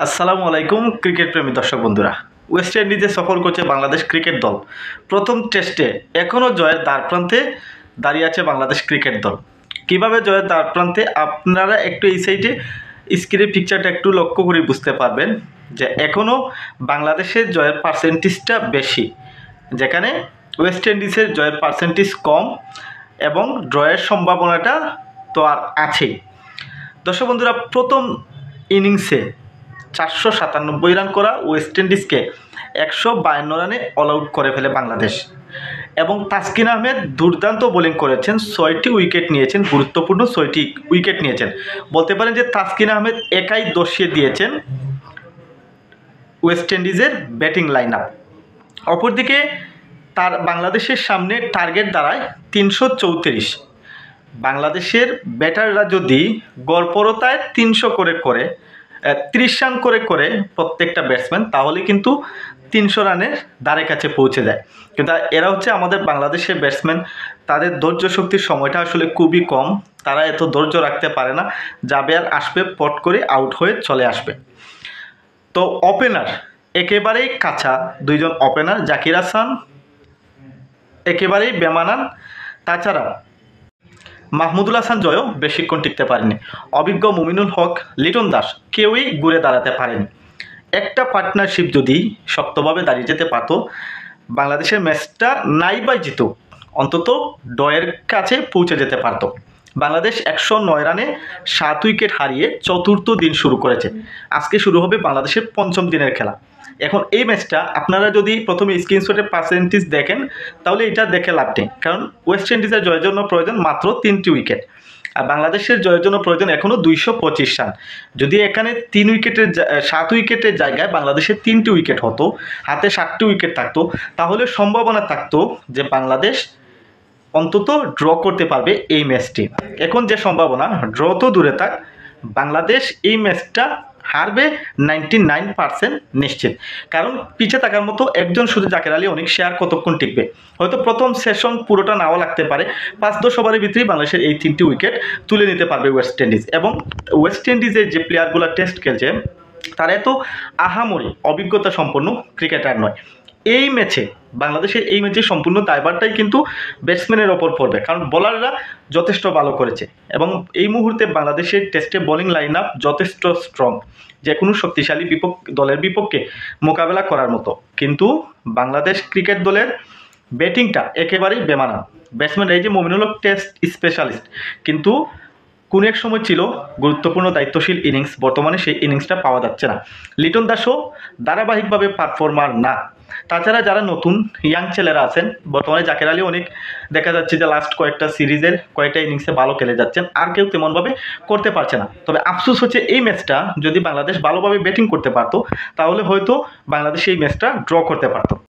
আসসালামু আলাইকুম ক্রিকেট প্রেমী দর্শক বন্ধুরা। ওয়েস্ট ইন্ডিজে সফর করছে বাংলাদেশ ক্রিকেট দল। প্রথম টেস্টে এখনও জয়ের দ্বারপ্রান্তে দাঁড়িয়ে আছে বাংলাদেশ ক্রিকেট দল। কিভাবে জয়ের দ্বারপ্রান্তে আপনারা একটু এই সাইডে স্ক্রিনের পিকচারটা একটু লক্ষ্য করে বুঝতে পারবেন যে এখনও বাংলাদেশের জয়ের পার্সেন্টেজটা বেশি, যেখানে ওয়েস্ট ইন্ডিজের জয়ের পার্সেন্টেজ কম এবং ড্রয়ের সম্ভাবনাটা তো আর আছেই। দর্শক বন্ধুরা, প্রথম ইনিংসে 497 রান করা ওয়েস্ট ইন্ডিজকে 152 রানে অল আউট করে ফেলে বাংলাদেশ। এবং তাসকিন আহমেদ দুর্দান্ত বোলিং করেছেন, 6টি উইকেট নিয়েছেন, গুরুত্বপূর্ণ 6টি উইকেট নিয়েছেন। বলতে পারেন যে তাসকিন আহমেদ একাই দর্শিয়ে দিয়েছেন ওয়েস্ট ইন্ডিজের ব্যাটিং লাইন আপ। অপরদিকে তার বাংলাদেশের সামনে টার্গেট দাঁড়ায় 334। বাংলাদেশের ব্যাটাররা যদি গড়পড়তায় 300 করে 30 রান করে প্রত্যেকটা ব্যাটসম্যান, তাহলে কিন্তু 300 রানের ধারে কাছে পৌঁছে যায়। কিন্তু এরা হচ্ছে আমাদের বাংলাদেশের ব্যাটসম্যান, তাদের ধৈর্য শক্তির সময়টা আসলে খুবই কম, তারা এত ধৈর্য রাখতে পারে না। যাবে আর আসবে, পট করে আউট হয়ে চলে আসবে। তো ওপেনার একেবারেই কাঁচা দুইজন ওপেনার, জাকির হাসান একেবারেই বেমানান, তাছাড়া মাহমুদুল হাসান জয়ও বেশিক্ষণ টিকতে পারেনি। অভিজ্ঞ মুমিনুল হক, লিটন দাস কেউই ঘুরে দাঁড়াতে পারেনি। একটা পার্টনারশিপ যদি শক্তভাবে দাঁড়িয়ে যেতে পারত, বাংলাদেশের ম্যাচটা নাই বা জিতুক, অন্তত ডয়ের কাছে পৌঁছে যেতে পারত। বাংলাদেশ 109 রানে 7 উইকেট হারিয়ে চতুর্থ দিন শুরু করেছে। আজকে শুরু হবে বাংলাদেশের পঞ্চম দিনের খেলা। এখন এই ম্যাচটা আপনারা যদি প্রথমে স্ক্রিনশটের পার্সেন্টেজ দেখেন, তাহলে এটা দেখে লাভ নেই, কারণ ওয়েস্ট ইন্ডিজের জয়ের জন্য প্রয়োজন মাত্র 3টি উইকেট, আর বাংলাদেশের জয়ের জন্য প্রয়োজন এখনও 225 রান। যদি এখানে 7 উইকেটের জায়গায় বাংলাদেশের 3টি উইকেট হতো, হাতে 7টি উইকেট থাকতো, তাহলে সম্ভাবনা থাকতো যে বাংলাদেশ অন্তত ড্র করতে পারবে এই ম্যাচটি। এখন যে সম্ভাবনা, ড্র তো দূরে থাক, বাংলাদেশ এই ম্যাচটা হারবে 99% নিশ্চিত। কারণ পিছিয়ে থাকার মতো একজন শুধু জাকের আলী অনেক শেয়ার কতক্ষণ টিকবে, হয়তো প্রথম সেশন পুরোটা নাও লাগতে পারে। 5-10 ওভারের ভিতরেই বাংলাদেশের এই 3টি উইকেট তুলে নিতে পারবে ওয়েস্ট ইন্ডিজ। এবং ওয়েস্ট ইন্ডিজের যে প্লেয়ারগুলো টেস্ট খেলছে, তারা এত আহামরি অভিজ্ঞতা সম্পন্ন ক্রিকেটার নয়। এই ম্যাচে বাংলাদেশের এই ম্যাচে সম্পূর্ণ দায়ভারটাই কিন্তু ব্যাটসম্যানের ওপর পড়বে, কারণ বোলাররা যথেষ্ট ভালো করেছে এবং এই মুহূর্তে বাংলাদেশের টেস্টে বোলিং লাইন আপ যথেষ্ট স্ট্রং, যে কোনো শক্তিশালী দলের বিপক্ষে মোকাবেলা করার মতো। কিন্তু বাংলাদেশ ক্রিকেট দলের ব্যাটিংটা একেবারেই বেমানান। ব্যাটসম্যান এই যে মুমিনুল হক টেস্ট স্পেশালিস্ট, কিন্তু কোন এক সময় ছিল গুরুত্বপূর্ণ দায়িত্বশীল ইনিংস, বর্তমানে সেই ইনিংসটা পাওয়া যাচ্ছে না। লিটন দাসও ধারাবাহিকভাবে পারফর্মার না। তাছাড়া যারা নতুন ইয়াং ছেলেরা আছেন, বর্তমানে জাকের আলী অনেক দেখা যাচ্ছে যে লাস্ট কয়েকটা সিরিজের কয়েকটা ইনিংসে ভালো খেলে যাচ্ছেন, আর কেউ তেমনভাবে করতে পারছে না। তবে আফসোস হচ্ছে এই ম্যাচটা যদি বাংলাদেশ ভালোভাবে ব্যাটিং করতে পারতো, তাহলে হয়তো বাংলাদেশ এই ম্যাচটা ড্র করতে পারতো।